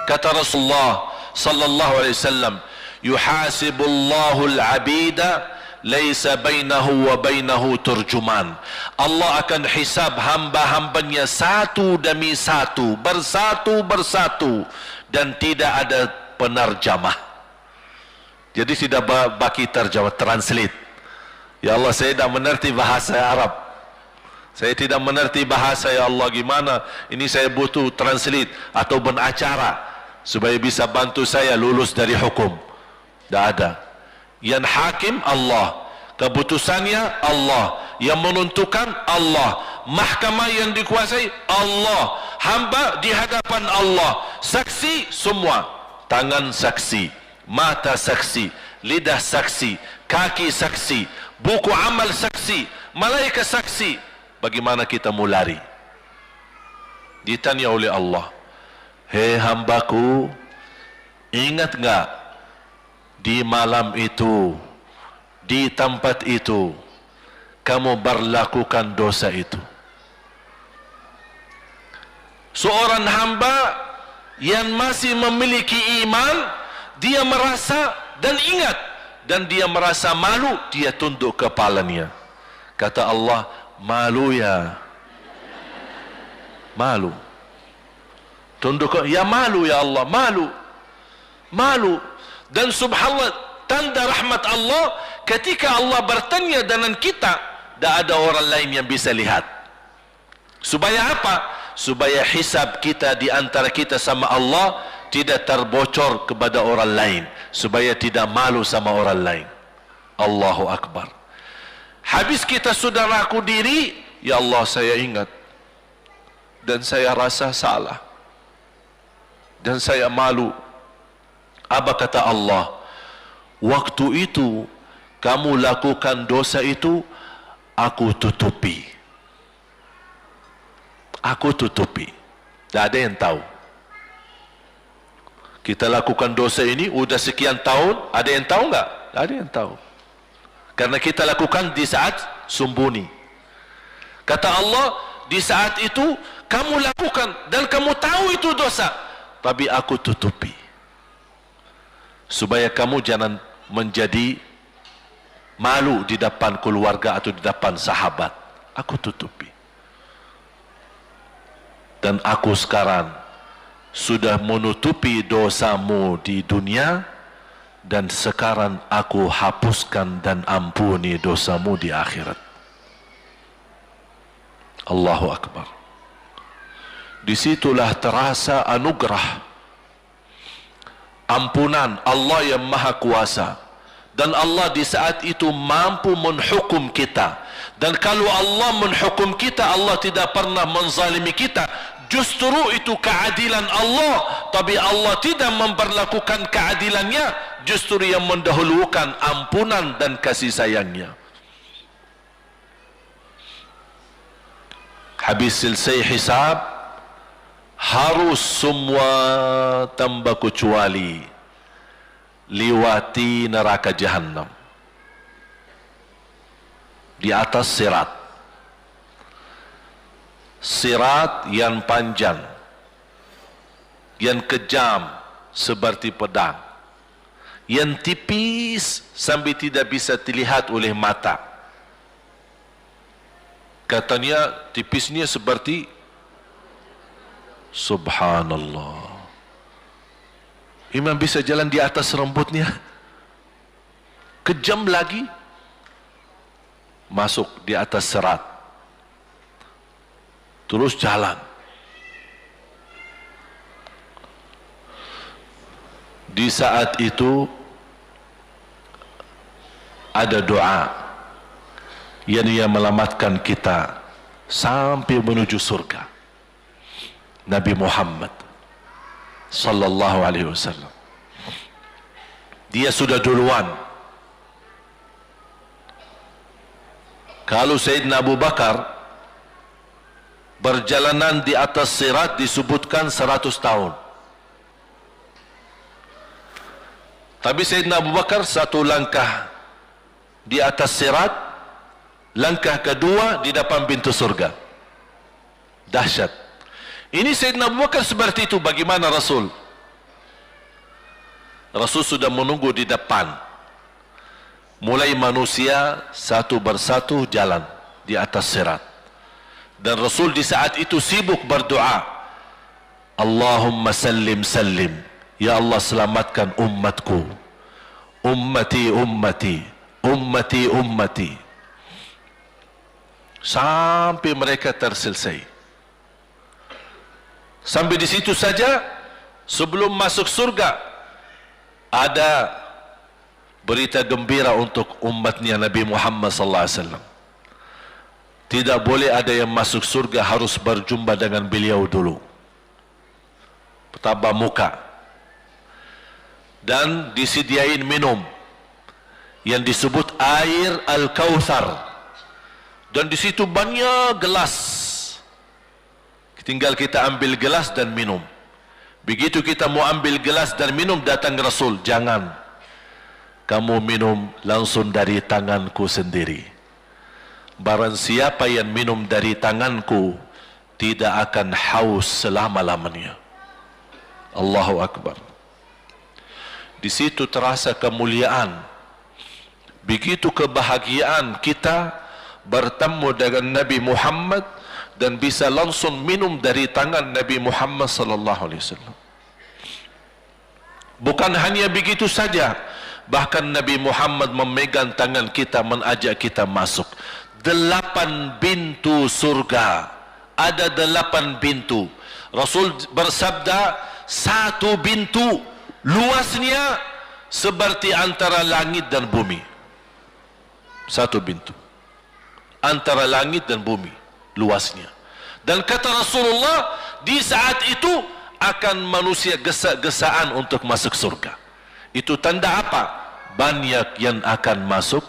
Kata Rasulullah sallallahu alaihi wasallam, yuhasibullahu al-'abida laisa bainahu wa bainahu turjuman. Allah akan hisab hamba-hambanya satu demi satu, bersatu dan tidak ada penerjemah. Jadi tidak bagi terjemah, translate. Ya Allah, saya tidak mengerti bahasa Arab, saya tidak mengerti bahasa, ya Allah, gimana ini, saya butuh translate atau benacara supaya bisa bantu saya lulus dari hukum. Tidak ada. Yang hakim Allah, keputusannya Allah, yang menentukan Allah, mahkamah yang dikuasai Allah, hamba di hadapan Allah, saksi semua, tangan saksi, mata saksi, lidah saksi, kaki saksi, buku amal saksi, malaikat saksi. Bagaimana kita mau lari? Ditanya oleh Allah, hei hambaku, ingat enggak di malam itu, di tempat itu, kamu berlakukan dosa itu? Seorang hamba yang masih memiliki iman, dia merasa dan ingat, dan dia merasa malu, dia tunduk kepalanya. Kata Allah, malu ya, malu. Tunduk, ya malu ya Allah, malu, malu. Dan subhanallah, tanda rahmat Allah, ketika Allah bertanya dengan kita, tidak ada orang lain yang bisa lihat. Supaya apa? Supaya hisab kita di antara kita sama Allah tidak terbocor kepada orang lain, supaya tidak malu sama orang lain. Allahu Akbar. Habis kita sudah laku diri, ya Allah, saya ingat dan saya rasa salah dan saya malu. Apa kata Allah? Waktu itu kamu lakukan dosa itu, aku tutupi. Aku tutupi. Tidak ada yang tahu. Kita lakukan dosa ini udah sekian tahun, ada yang tahu enggak? Tidak ada yang tahu. Karena kita lakukan di saat sembunyi. Kata Allah, di saat itu kamu lakukan dan kamu tahu itu dosa, tapi aku tutupi. Supaya kamu jangan menjadi malu di depan keluarga atau di depan sahabat. Aku tutupi. Dan aku sekarang sudah menutupi dosamu di dunia, dan sekarang aku hapuskan dan ampuni dosamu di akhirat. Allahu Akbar. Disitulah terasa anugerah ampunan Allah yang Maha Kuasa. Dan Allah di saat itu mampu menghukum kita. Dan kalau Allah menghukum kita, Allah tidak pernah menzalimi kita. Justru itu keadilan Allah. Tapi Allah tidak memperlakukan keadilannya, justru yang mendahulukan ampunan dan kasih sayangnya. Habis selesai hisab, harus semua tanpa kecuali liwati neraka Jahannam di atas sirat. Sirat yang panjang, yang kejam seperti pedang, yang tipis sampai tidak bisa dilihat oleh mata. Katanya tipisnya seperti, subhanallah, imam bisa jalan di atas rambutnya. Kejam lagi, masuk di atas serat, terus jalan. Di saat itu ada doa yang menyelamatkan kita sampai menuju surga. Nabi Muhammad sallallahu alaihi wasallam, dia sudah duluan. Kalau Sayyidina Abu Bakar perjalanan di atas sirat disebutkan 100 tahun. Tapi Sayyidina Abu Bakar satu langkah di atas sirat, langkah kedua di depan pintu surga. Dahsyat. Ini Sayyidina Abu Bakar seperti itu. Bagaimana Rasul? Rasul sudah menunggu di depan. Mulai manusia satu persatu jalan di atas sirat. Dan Rasul di saat itu sibuk berdoa, Allahumma sallim sallim, ya Allah selamatkan umatku, ummati ummati, ummati ummati, sampai mereka terselesai. Sampai di situ saja. Sebelum masuk surga ada berita gembira untuk umatnya Nabi Muhammad sallallahu alaihi wasallam. Tidak boleh ada yang masuk surga harus berjumpa dengan beliau dulu, bertatap muka, dan disediain minum yang disebut air Al-Kautsar, dan di situ banyak gelas. Tinggal kita ambil gelas dan minum. Begitu kita mau ambil gelas dan minum, datang Rasul, jangan kamu minum langsung dari tanganku sendiri. Barang siapa yang minum dari tanganku tidak akan haus selama-lamanya. Allahu Akbar. Di situ terasa kemuliaan. Begitu kebahagiaan kita bertemu dengan Nabi Muhammad dan bisa langsung minum dari tangan Nabi Muhammad sallallahu alaihi wasallam. Bukan hanya begitu saja, bahkan Nabi Muhammad memegang tangan kita, mengajak kita masuk 8 pintu surga. Ada 8 pintu. Rasul bersabda, 1 pintu luasnya seperti antara langit dan bumi. 1 pintu antara langit dan bumi luasnya. Dan kata Rasulullah, di saat itu akan manusia gesa-gesaan untuk masuk surga. Itu tanda apa? Banyak yang akan masuk.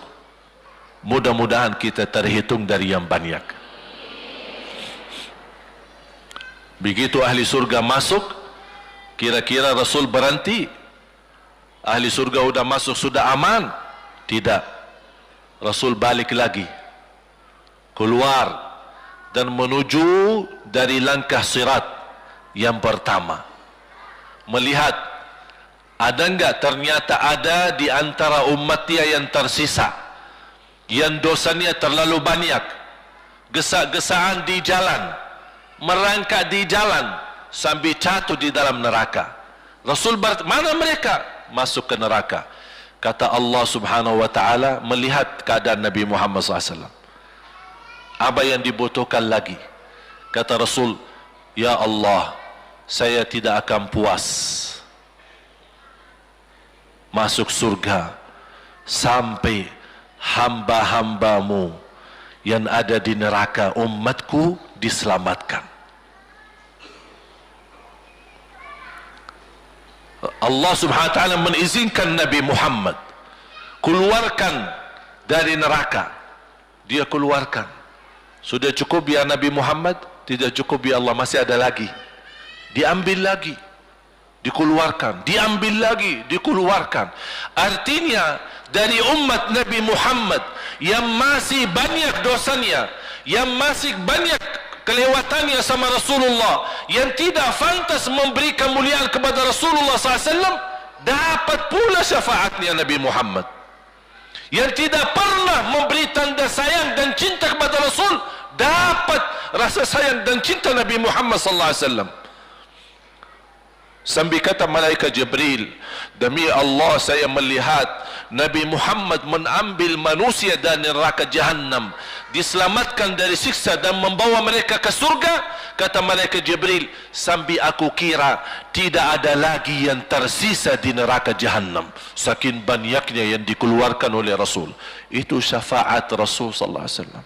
Mudah-mudahan kita terhitung dari yang banyak. Begitu ahli surga masuk, kira-kira Rasul berhenti? Ahli surga sudah masuk, sudah aman? Tidak. Rasul balik lagi, keluar dan menuju dari langkah sirat yang pertama, melihat ada enggak ternyata ada di antara umatnya yang tersisa, yang dosanya terlalu banyak, gesa-gesaan di jalan, merangkak di jalan sampai jatuh di dalam neraka. Rasul mana mereka? Masuk ke neraka. Kata Allah subhanahu wa ta'ala melihat keadaan Nabi Muhammad SAW, apa yang dibutuhkan lagi? Kata Rasul, ya Allah, saya tidak akan puas masuk surga sampai hamba-hambamu yang ada di neraka, umatku, diselamatkan. Allah subhanahu wa ta'ala mengizinkan Nabi Muhammad keluarkan dari neraka. Dia keluarkan. Sudah cukup ya Nabi Muhammad? Tidak cukup ya Allah, masih ada lagi. Diambil lagi, dikeluarkan, diambil lagi, dikeluarkan. Artinya dari umat Nabi Muhammad yang masih banyak dosanya, yang masih banyak kelewatannya sama Rasulullah, yang tidak pantas memberi kemuliaan kepada Rasulullah SAW, dapat pula syafaatnya Nabi Muhammad. Yang tidak pernah memberi tanda sayang dan cinta kepada Rasul, dapat rasa sayang dan cinta Nabi Muhammad SAW. Sampai kata malaikat Jibril, demi Allah saya melihat Nabi Muhammad mengambil manusia dari neraka Jahannam, diselamatkan dari siksa dan membawa mereka ke surga. Kata malaikat Jibril, sampai aku kira tidak ada lagi yang tersisa di neraka Jahannam, saking banyaknya yang dikeluarkan oleh Rasul. Itu syafaat Rasul sallallahu alaihi wasallam.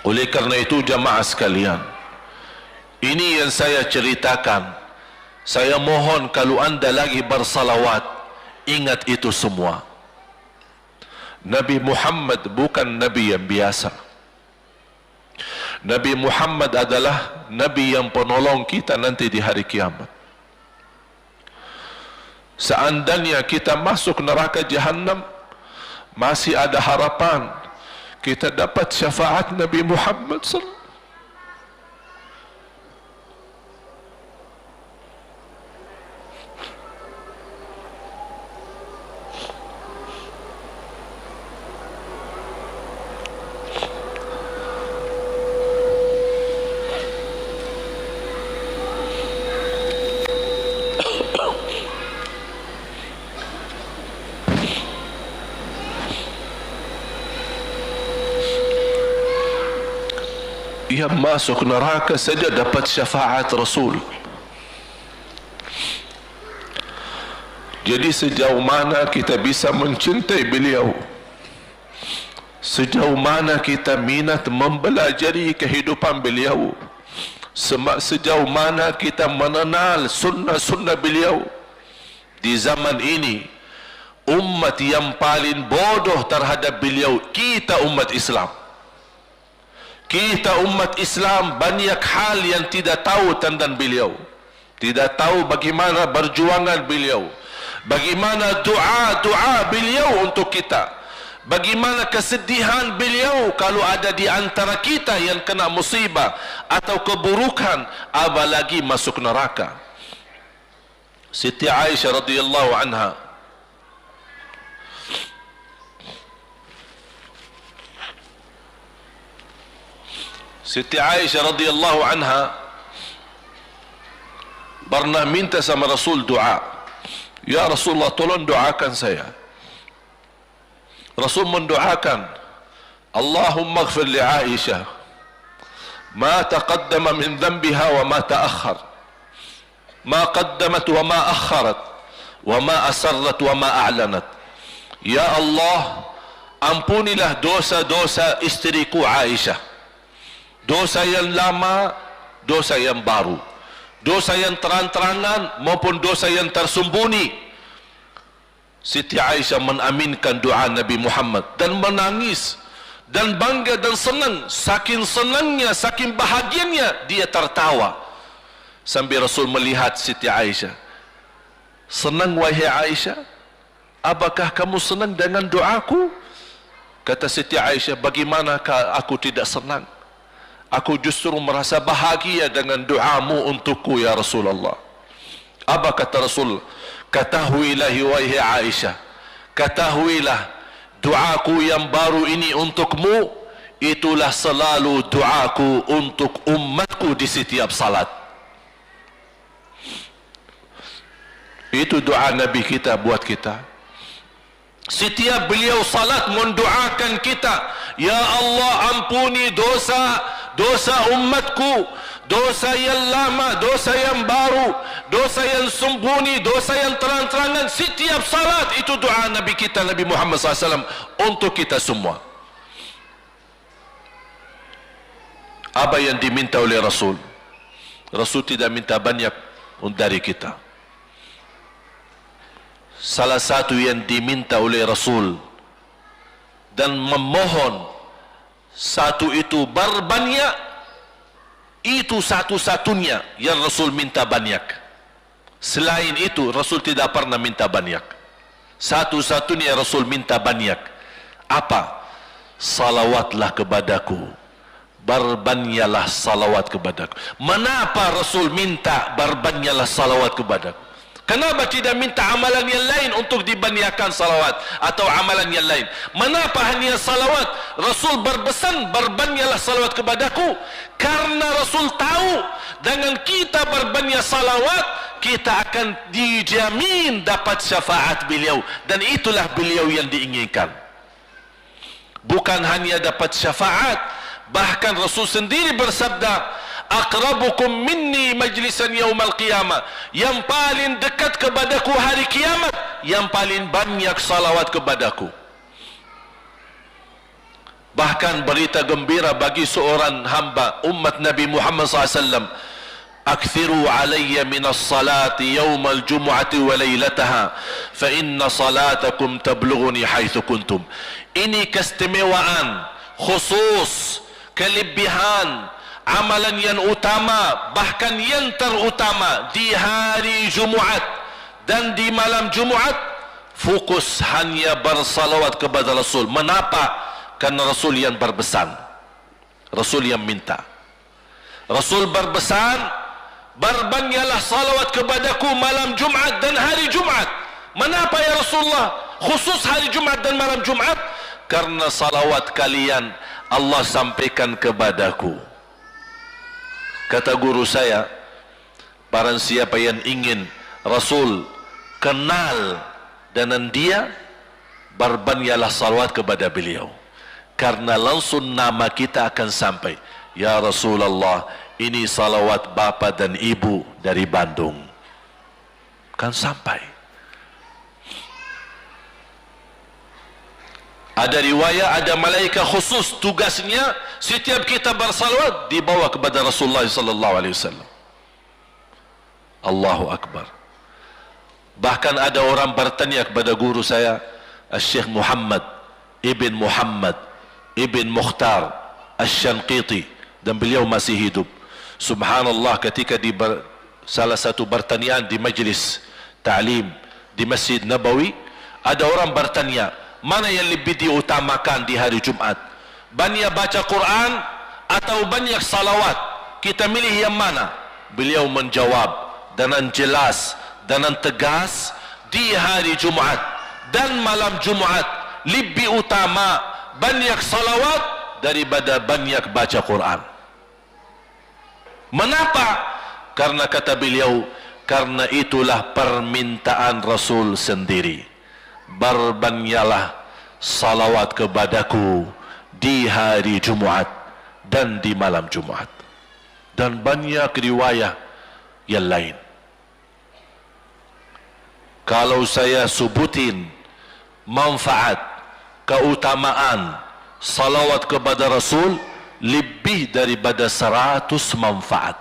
Oleh karena itu jamaah sekalian, ini yang saya ceritakan. Saya mohon kalau anda lagi bersalawat, ingat itu semua. Nabi Muhammad bukan Nabi yang biasa. Nabi Muhammad adalah Nabi yang penolong kita nanti di hari kiamat. Seandainya kita masuk neraka Jahannam, masih ada harapan kita dapat syafaat Nabi Muhammad sallallahu. yang masuk neraka saja dapat syafaat Rasul. Jadi sejauh mana kita bisa mencintai beliau, sejauh mana kita minat mempelajari kehidupan beliau, sejauh mana kita mengenal sunnah-sunnah beliau. Di zaman ini, umat yang paling bodoh terhadap beliau kita umat Islam. Kita umat Islam banyak hal yang tidak tahu tentang beliau, tidak tahu bagaimana perjuangan beliau, bagaimana doa beliau untuk kita, bagaimana kesedihan beliau kalau ada di antara kita yang kena musibah atau keburukan, apalagi masuk neraka. Siti Aisyah radhiyallahu anha pernah minta sama Rasul doa. Ya Rasulullah, tolong doakan saya. Rasul mendoakan, Allahumma ighfir li Aisyah ma taqaddama min dhanbiha wa ma ta'akhkhar, ma qaddamat wa ma akharat, wa ma asarrat wa ma a'lanat. Ya Allah, ampunilah dosa-dosa istriku Aisyah, dosa yang lama, dosa yang baru, dosa yang terang-terangan maupun dosa yang tersembunyi. Siti Aisyah mengaminkan doa Nabi Muhammad dan menangis dan bangga dan senang. Saking senangnya, saking bahagianya, dia tertawa. Sambil Rasul melihat Siti Aisyah, senang wahai Aisyah, apakah kamu senang dengan doaku? Kata Siti Aisyah, bagaimanakah aku tidak senang? Aku justru merasa bahagia dengan doamu untukku ya Rasulullah. Apa kata Rasul? Ketahuilah wahai Aisyah, ketahuilah doaku yang baru ini untukmu, itulah selalu doaku untuk umatku di setiap salat. Itu doa Nabi kita buat kita. Setiap beliau salat mendoakan kita, ya Allah, ampuni dosa umatku, dosa yang lama, dosa yang baru, dosa yang sembunyi, dosa yang terang-terangan. Setiap salat itu doa Nabi kita, Nabi Muhammad SAW, untuk kita semua. Apa yang diminta oleh Rasul? Rasul tidak minta banyak dari kita. Salah satu yang diminta oleh Rasul dan memohon, satu itu berbanyak, itu satu-satunya yang Rasul minta banyak. Selain itu Rasul tidak pernah minta banyak. Satu-satunya Rasul minta banyak. Apa? Salawatlah kepadaku, berbanyaklah salawat kepadaku. Mengapa Rasul minta berbanyaklah salawat kepadaku? Kenapa tidak minta amalan yang lain untuk dibanyakkan salawat atau amalan yang lain? Mengapa hanya salawat? Rasul berpesan berbanyaklah salawat kepadaku, karena Rasul tahu dengan kita berbanyak salawat, kita akan dijamin dapat syafaat beliau, dan itulah beliau yang diinginkan. Bukan hanya dapat syafaat, bahkan Rasul sendiri bersabda, aqrabukum minni majlisan yaumal qiyamah, yang paling dekat kepadaku hari kiamat, yang paling banyak salawat kepadaku. Bahkan berita gembira bagi seorang hamba umat Nabi Muhammad SAW, akthiru alayya minas salati yaumal jumu'ati wa laylataha, fa inna salatakum tablughuni haitsu kuntum. Ini keistimewaan khusus, kelebihan, amalan yang utama, bahkan yang terutama di hari Jumaat dan di malam Jumaat, fokus hanya bersalawat kepada Rasul. Mengapa? Karena Rasul yang berpesan, Rasul yang minta. Rasul berpesan, berbanyaklah salawat kepadaku malam Jumaat dan hari Jumaat. Mengapa ya Rasulullah khusus hari Jumaat dan malam Jumaat? Karena salawat kalian Allah sampaikan kepadaku. Kata guru saya, barang siapa yang ingin Rasul kenal dengan dia, berbanyaklah salawat kepada beliau, karena langsung nama kita akan sampai. Ya Rasulullah, ini salawat bapa dan ibu dari Bandung. Kan sampai. Ada riwayat, ada malaikat khusus tugasnya setiap kita bersalawat dibawa kepada Rasulullah sallallahu alaihi wasallam. Allahu akbar. Bahkan ada orang bertanya kepada guru saya, Syekh Muhammad Ibn Muhammad Ibn Mukhtar Asy-Syanqiti, dan beliau masih hidup. Subhanallah, ketika di salah satu pertanyaan di majlis ta'lim di Masjid Nabawi, ada orang bertanya, mana yang lebih diutamakan di hari Jumat? Banyak baca Quran atau banyak salawat? Kita milih yang mana? Beliau menjawab dengan jelas, dengan tegas, di hari Jumat dan malam Jumat lebih utama banyak salawat daripada banyak baca Quran. Mengapa? Karena kata beliau, karena itulah permintaan Rasul sendiri. Berbanyaklah salawat kepadaku di hari Jumat dan di malam Jumat. Dan banyak riwayat yang lain. Kalau saya sebutin manfaat, keutamaan salawat kepada Rasul, lebih daripada 100 manfaat.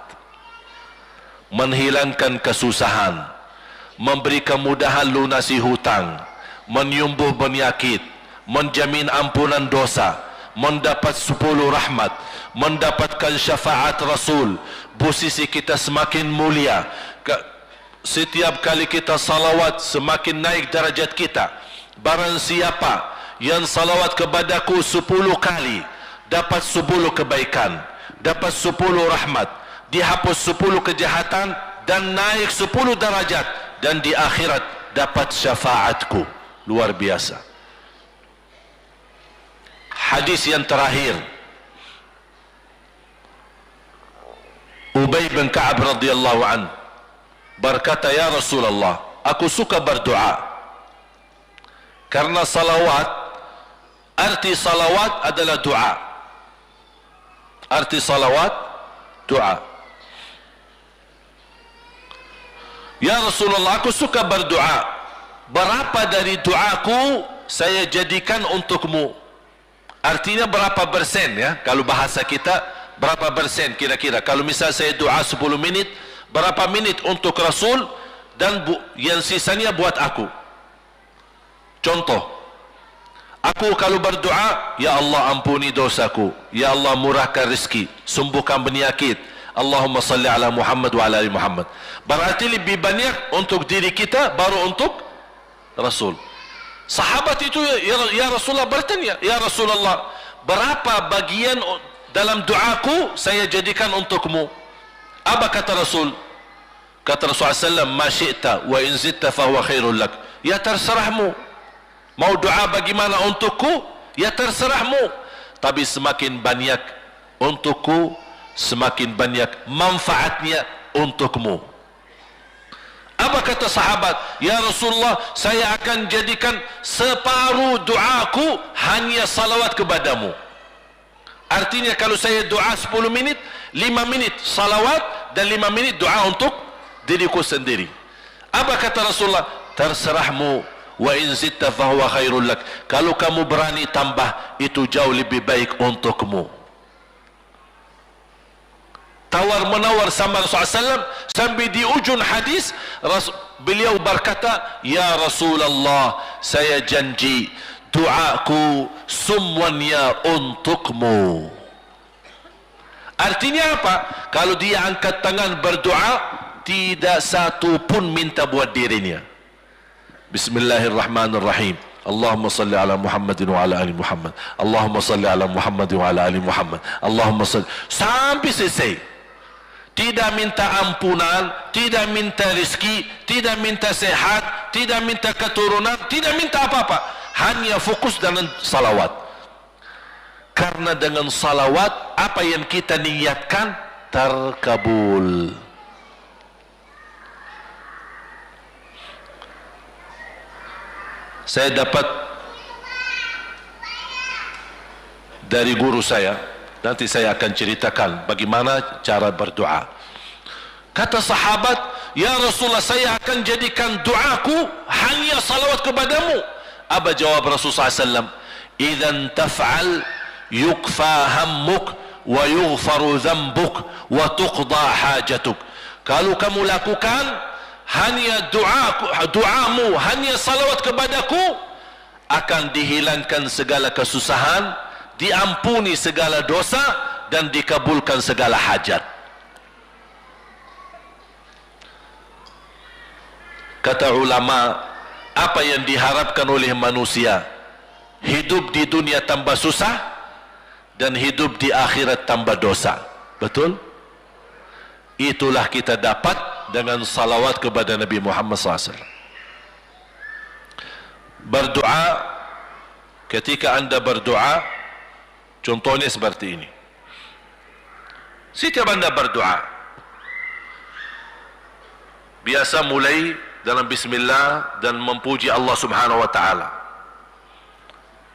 Menghilangkan kesusahan, memberi kemudahan lunasi hutang, menyembuh penyakit, menjamin ampunan dosa, mendapat 10 rahmat, mendapatkan syafaat Rasul, posisi kita semakin mulia. Setiap kali kita salawat semakin naik darajat kita. Barang siapa yang salawat kepadaku 10 kali, dapat 10 kebaikan, dapat 10 rahmat, dihapus 10 kejahatan, dan naik 10 darajat, dan di akhirat dapat syafaatku. Luar biasa. Hadis yang terakhir, Ubay bin Ka'ab radhiyallahu anhu berkata, ya Rasulullah, aku suka berdoa. Karena salawat, arti salawat adalah doa. Arti salawat, doa. Ya Rasulullah, aku suka berdoa. Berapa dari doaku saya jadikan untukmu? Artinya berapa persen ya? Kalau bahasa kita, berapa persen kira-kira? Kalau misal saya doa 10 menit, berapa menit untuk Rasul, dan yang sisanya buat aku. Contoh, aku kalau berdoa, ya Allah ampuni dosaku, ya Allah murahkan rezeki, sembuhkan penyakit, Allahumma salli ala Muhammad wa ala ali Muhammad. Berarti lebih banyak untuk diri kita, baru untuk Rasul. Sahabat itu ya Rasulullah bertanya, ya Rasulullah, berapa bagian dalam doaku saya jadikan untukmu? Apa kata Rasul? Kata Rasulullah SAW, ma syi'ta wa in zitta fahuwa khairul lak. Ya terserahmu. Mau doa bagaimana untukku? Ya terserahmu. Tapi semakin banyak untukku, semakin banyak manfaatnya untukmu. Apa kata sahabat? Ya Rasulullah, saya akan jadikan separuh doaku hanya salawat kepadamu. Artinya kalau saya doa 10 menit, 5 menit salawat dan 5 menit doa untuk diriku sendiri. Apa kata Rasulullah? Terserahmu, wa in zitta fahuwa khairul lak. Kalau kamu berani tambah, itu jauh lebih baik untukmu. Tawar menawar sama Rasulullah SAW, sampai di ujung hadis beliau berkata, ya Rasulullah, saya janji doaku semuanya untukmu. Artinya apa? Kalau dia angkat tangan berdoa, tidak satu pun minta buat dirinya. Bismillahirrahmanirrahim. Allahumma salli ala Muhammadin wa ala ali Muhammad. Allahumma salli ala Muhammadin wa ala ali Muhammad. Allahumma salli, sampai selesai. Tidak minta ampunan, tidak minta rezeki, tidak minta sehat, tidak minta keturunan, tidak minta apa-apa. Hanya fokus dengan salawat. Karena dengan salawat, apa yang kita niatkan terkabul. Saya dapat dari guru saya, Nanti saya akan ceritakan bagaimana cara berdoa. Kata sahabat, ya Rasulullah, saya akan jadikan doaku hanya salawat kepadamu. Apa jawab Rasulullah SAW? Idzan taf'al yukfa hammuk wa yughfaru dhanbuk wa tuqda hajatuk. Kalau kamu lakukan hanya doamu, hanya salawat kepadaku, akan dihilangkan segala kesusahan, diampuni segala dosa, dan dikabulkan segala hajat. Kata ulama, apa yang diharapkan oleh manusia? Hidup di dunia tambah susah dan hidup di akhirat tambah dosa. Betul? Itulah kita dapat dengan salawat kepada Nabi Muhammad SAW. Berdoa, ketika anda berdoa, contohnya seperti ini. Setiap anda berdoa, biasa mulai dalam bismillah dan memuji Allah Subhanahu wa taala.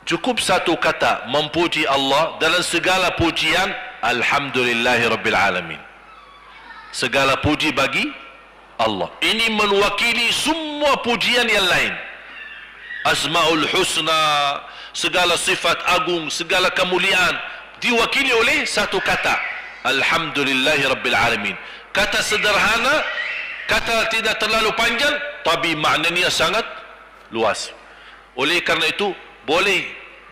Cukup satu kata memuji Allah dalam segala pujian, alhamdulillahirabbil alamin. Segala puji bagi Allah. Ini mewakili semua pujian yang lain. Asmaul husna, segala sifat agung, segala kemuliaan diwakili oleh satu kata, alhamdulillahirabbil alamin. Kata sederhana, kata tidak terlalu panjang, tapi maknanya sangat luas. Oleh kerana itu boleh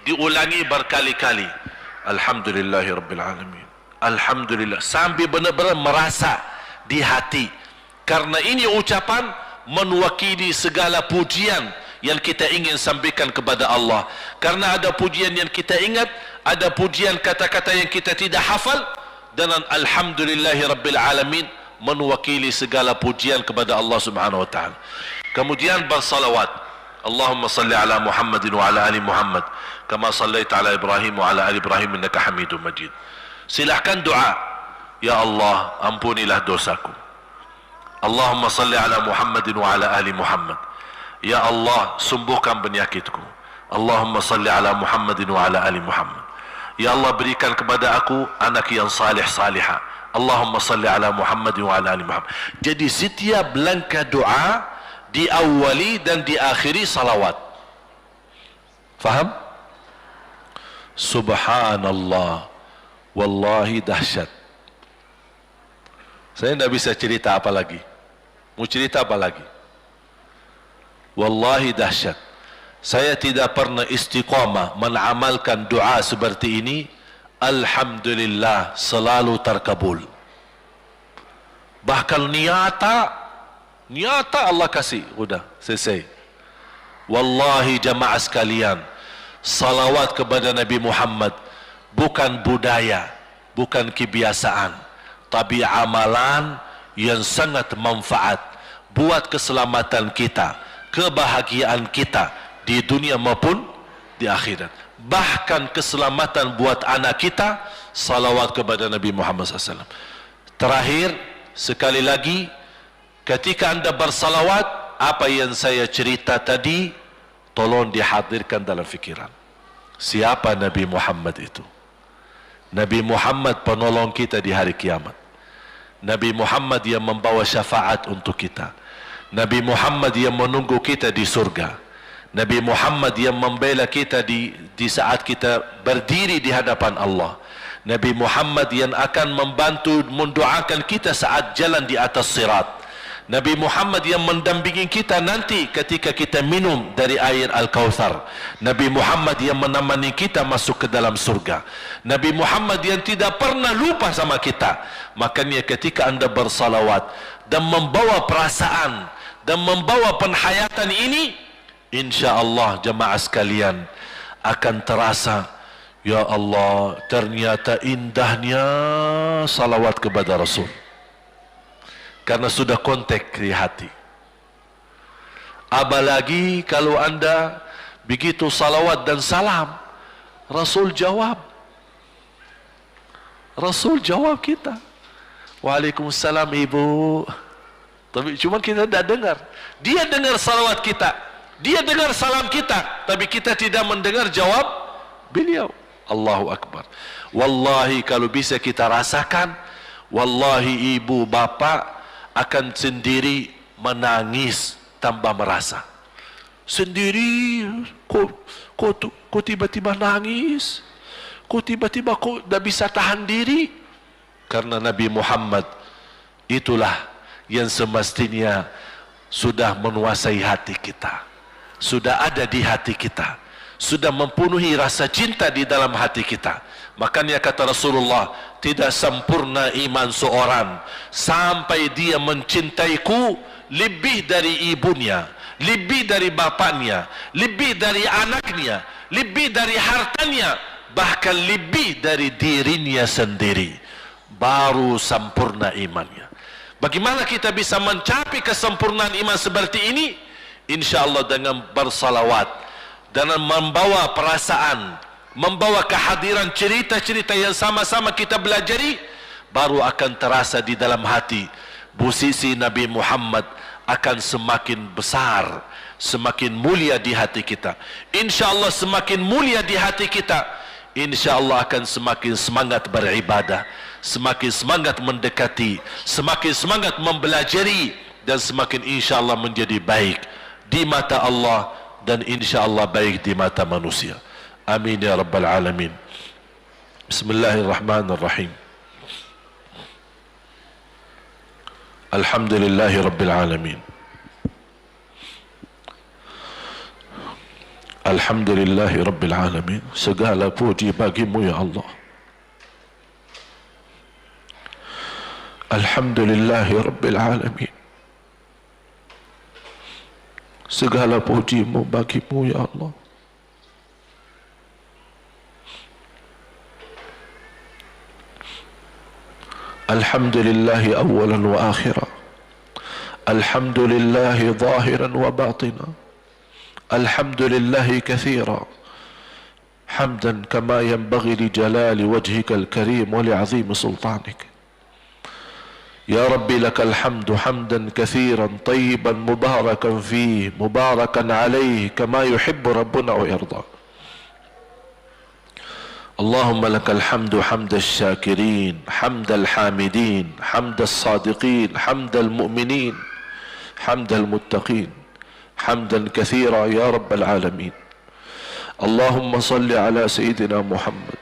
diulangi berkali-kali. Alhamdulillahirabbil alamin, alhamdulillah, sambil benar-benar merasa di hati. Karena ini ucapan mewakili segala pujian yang kita ingin sampaikan kepada Allah. Karena ada pujian yang kita ingat, ada pujian kata-kata yang kita tidak hafal, dan alhamdulillahirabbil alamin mewakili segala pujian kepada Allah Subhanahu wa taala. Kemudian bersalawat. Allahumma salli ala Muhammadin wa ala ali Muhammad kama sallaita ala Ibrahim wa ala ali Ibrahim innaka Hamidum Majid. Silakan doa. Ya Allah, ampunilah dosaku. Allahumma salli ala Muhammadin wa ala ali Muhammad. Ya Allah, sembuhkan penyakitku. Allahumma salli ala Muhammadin wa ala ali Muhammad. Ya Allah, berikan kepada aku anak yang salih salihah. Allahumma salli ala Muhammad wa ala ali Muhammad. Jadi setiap langkah doa diawali dan diakhiri salawat. Faham? Subhanallah, wallahi dahsyat. Saya tidak bisa cerita apa lagi. Mau cerita apa lagi? Wallahi dahsyat. Saya tidak pernah istiqamah mengamalkan doa seperti ini. Alhamdulillah, selalu terkabul. Bahkan nyata Allah kasih, udah selesai. Wallahi jamaah sekalian, salawat kepada Nabi Muhammad bukan budaya, bukan kebiasaan, tapi amalan yang sangat manfaat buat keselamatan kita, kebahagiaan kita di dunia maupun di akhirat. Bahkan keselamatan buat anak kita, salawat kepada Nabi Muhammad SAW. Terakhir, sekali lagi, ketika anda bersalawat, apa yang saya cerita tadi, tolong dihadirkan dalam fikiran. Siapa Nabi Muhammad itu? Nabi Muhammad penolong kita di hari kiamat. Nabi Muhammad yang membawa syafaat untuk kita. Nabi Muhammad yang menunggu kita di surga. Nabi Muhammad yang membela kita di saat kita berdiri di hadapan Allah. Nabi Muhammad yang akan membantu mendoakan kita saat jalan di atas sirat. Nabi Muhammad yang mendampingi kita nanti ketika kita minum dari air Al-Kautsar. Nabi Muhammad yang menemani kita masuk ke dalam surga. Nabi Muhammad yang tidak pernah lupa sama kita. Makanya ketika anda bersalawat dan membawa perasaan dan membawa penghayatan ini, InsyaAllah jemaah sekalian akan terasa, ya Allah, ternyata indahnya salawat kepada Rasul. Karena sudah kontak di hati. Apalagi kalau anda begitu salawat dan salam, Rasul jawab. Rasul jawab kita. Waalaikumsalam ibu. Tapi cuma kita tidak dengar. Dia dengar salawat kita. Dia dengar salam kita, tapi kita tidak mendengar jawab beliau. Allahu Akbar. Wallahi kalau bisa kita rasakan, wallahi ibu bapa akan sendiri menangis tanpa merasa. Sendiri, kok tiba-tiba nangis? Kok tiba-tiba kok tak bisa tahan diri? Karena Nabi Muhammad itulah yang semestinya sudah menguasai hati kita, sudah ada di hati kita, sudah mempenuhi rasa cinta di dalam hati kita. Makanya kata Rasulullah, tidak sempurna iman seorang sampai dia mencintaiku lebih dari ibunya, lebih dari bapaknya, lebih dari anaknya, lebih dari hartanya, bahkan lebih dari dirinya sendiri. Baru sempurna imannya. Bagaimana kita bisa mencapai kesempurnaan iman seperti ini? InsyaAllah dengan bersalawat, dengan membawa perasaan, membawa kehadiran cerita-cerita yang sama-sama kita belajari, baru akan terasa di dalam hati posisi Nabi Muhammad akan semakin besar, semakin mulia di hati kita. InsyaAllah semakin mulia di hati kita, InsyaAllah akan semakin semangat beribadah, semakin semangat mendekati, semakin semangat mempelajari, dan semakin insyaAllah menjadi baik di mata Allah dan insyaAllah baik di mata manusia. Amin ya Rabbal Alamin. Bismillahirrahmanirrahim. Alhamdulillahi Rabbil Alamin. Alhamdulillahi Rabbil Alamin. Segala puji bagimu ya Allah. Alhamdulillahi Rabbil Alamin. Segala pujimu bagimu ya Allah. Alhamdulillahi awalan wa akhira. Alhamdulillahi zahiran wa batina. Alhamdulillahi kathira. Hamdan kama yanbaghi li jalali wajhika al-karim wa li azimi sultanik. يا ربي لك الحمد حمدا كثيرا طيبا مباركا فيه مباركا عليه كما يحب ربنا ويرضى. اللهم لك الحمد حمد الشاكرين حمد الحامدين حمد الصادقين حمد المؤمنين حمد المتقين حمدا كثيرا يا رب العالمين. اللهم صل على سيدنا محمد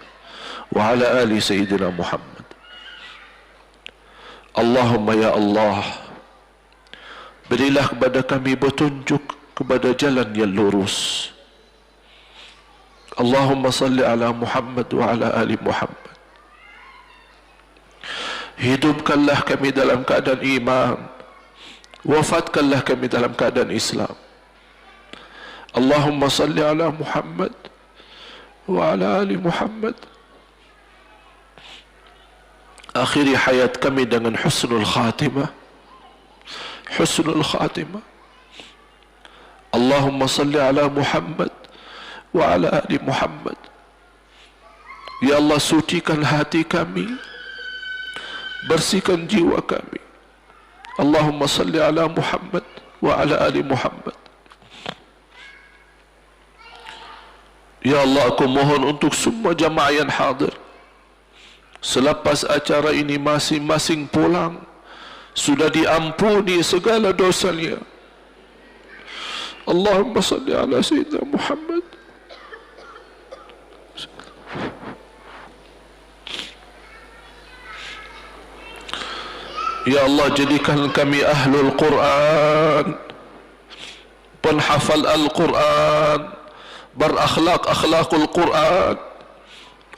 وعلى آل سيدنا محمد. Allahumma ya Allah, berilah kepada kami petunjuk kepada jalan yang lurus. Allahumma salli ala Muhammad wa ala ali Muhammad. Hidupkanlah kami dalam keadaan iman, wafatkanlah kami dalam keadaan Islam. Allahumma salli ala Muhammad wa ala ali Muhammad. Akhiri hayat kami dengan husnul khatimah, husnul khatimah. Allahumma salli ala Muhammad wa ala ali Muhammad. Ya Allah, sucikan hati kami, bersihkan jiwa kami. Allahumma salli ala Muhammad wa ala ali Muhammad. Ya Allah, aku mohon untuk semua jamaah yang hadir, selepas acara ini masing-masing pulang sudah diampuni segala dosanya. Allahumma salli ala Sayyidina Muhammad. Ya Allah, jadikan kami ahlul Quran, penghafal Al-Quran, berakhlak akhlakul Quran.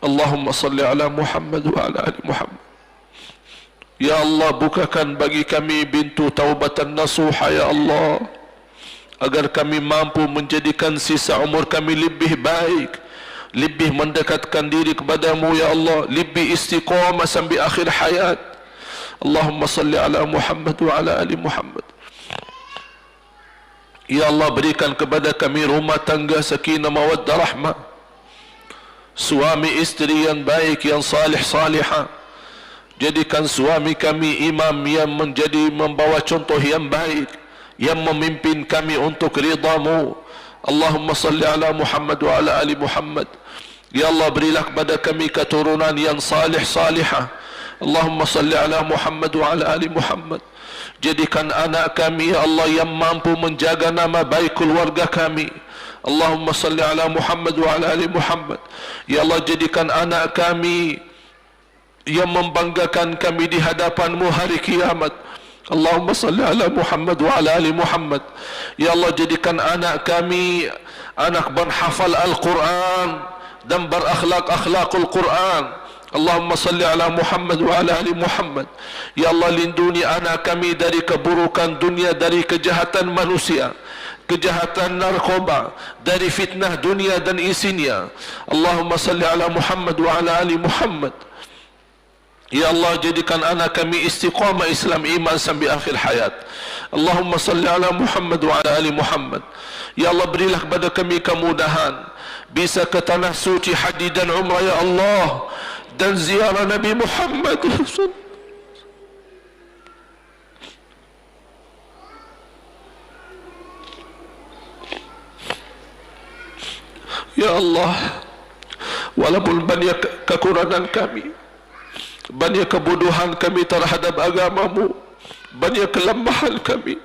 Allahumma salli ala Muhammad wa ala ali Muhammad. Ya Allah, bukakan bagi kami pintu taubatan nasuha ya Allah, agar kami mampu menjadikan sisa umur kami lebih baik, lebih mendekatkan diri kepadamu ya Allah, lebih istiqamah sampai akhir hayat. Allahumma salli ala Muhammad wa ala ali Muhammad. Ya Allah, berikan kepada kami rumah tangga sakinah mawaddah rahmah, suami istri yang baik, yang salih salihah. Jadikan suami kami imam yang membawa contoh yang baik, yang memimpin kami untuk ridhamu. Allahumma salli ala Muhammad wa ala ali Muhammad. Ya Allah, berilah kepada kami keturunan yang salih salihah. Allahumma salli ala Muhammad wa ala ali Muhammad. Jadikan anak kami, ya Allah, yang mampu menjaga nama baik keluarga kami. Allahumma salli ala Muhammad wa ala ali Muhammad. Ya Allah, jadikan anak kami yang membanggakan kami di hadapan-Mu hari kiamat. Allahumma salli ala Muhammad wa ala ali Muhammad. Ya Allah, jadikan anak kami anak berhafal Al-Quran dan berakhlak-akhlakul Quran. Allahumma salli ala Muhammad wa ala ali Muhammad. Ya Allah, lindungi anak kami dari keburukan dunia, dari kejahatan manusia, kejahatan narkoba, dari fitnah dunia dan isinya. Allahumma salli ala Muhammad wa ala ali Muhammad. Ya Allah, jadikan anak kami istiqamah Islam iman sampai akhir hayat. Allahumma salli ala Muhammad wa ala ali Muhammad. Ya Allah, berilah kepada kami kemudahan bisa ke tanah suci haji dan umrah, ya Allah, dan ziarah Nabi Muhammad. Ya Allah, walaupun banyak kekurangan kami, banyak kebodohan kami terhadap agama-Mu, banyak kelemahan kami,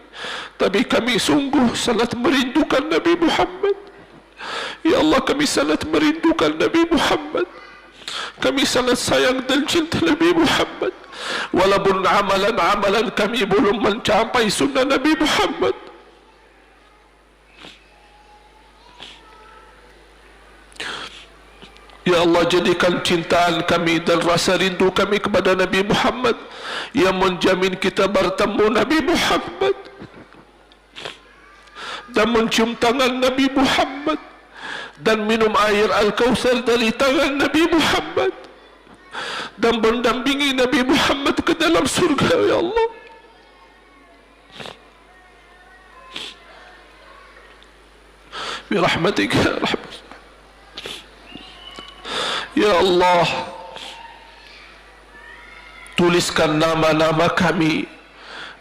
tapi kami sungguh sangat merindukan Nabi Muhammad. Ya Allah, kami sangat merindukan Nabi Muhammad. Kami sangat sayang dan cinta Nabi Muhammad. Walaupun amalan-amalan kami belum mencapai sunnah Nabi Muhammad. Ya Allah, jadikan cintaan kami dan rasa rindu kami kepada Nabi Muhammad yang menjamin kita bertemu Nabi Muhammad dan mencium tangan Nabi Muhammad dan minum air Al-Kautsar dari tangan Nabi Muhammad dan mendampingi Nabi Muhammad ke dalam surga. Ya Allah, birahmatika ya rahmat. Ya Allah, tuliskan nama-nama kami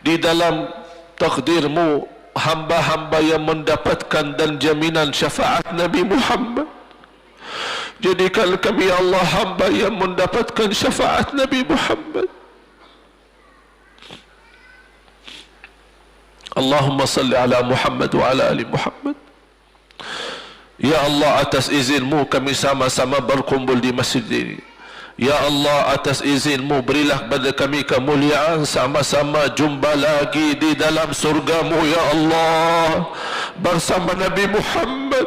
di dalam takdir-Mu, hamba-hamba yang mendapatkan dan jaminan syafaat Nabi Muhammad. Jadikan kami, ya Allah, hamba yang mendapatkan syafaat Nabi Muhammad. Allahumma salli ala Muhammad wa ala ali Muhammad. Ya Allah, atas izin-Mu kami sama-sama berkumpul di masjid ini. Ya Allah, atas izin-Mu berilah kepada kami kemuliaan sama-sama jumpa lagi di dalam surga-Mu, ya Allah, bersama Nabi Muhammad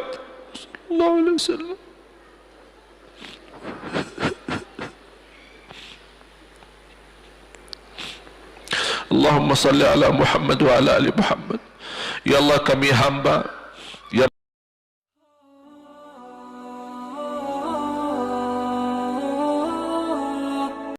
sallallahu alaihi wasallam. Allahumma salli ala Muhammad wa ala ali Muhammad. Ya Allah, kami hamba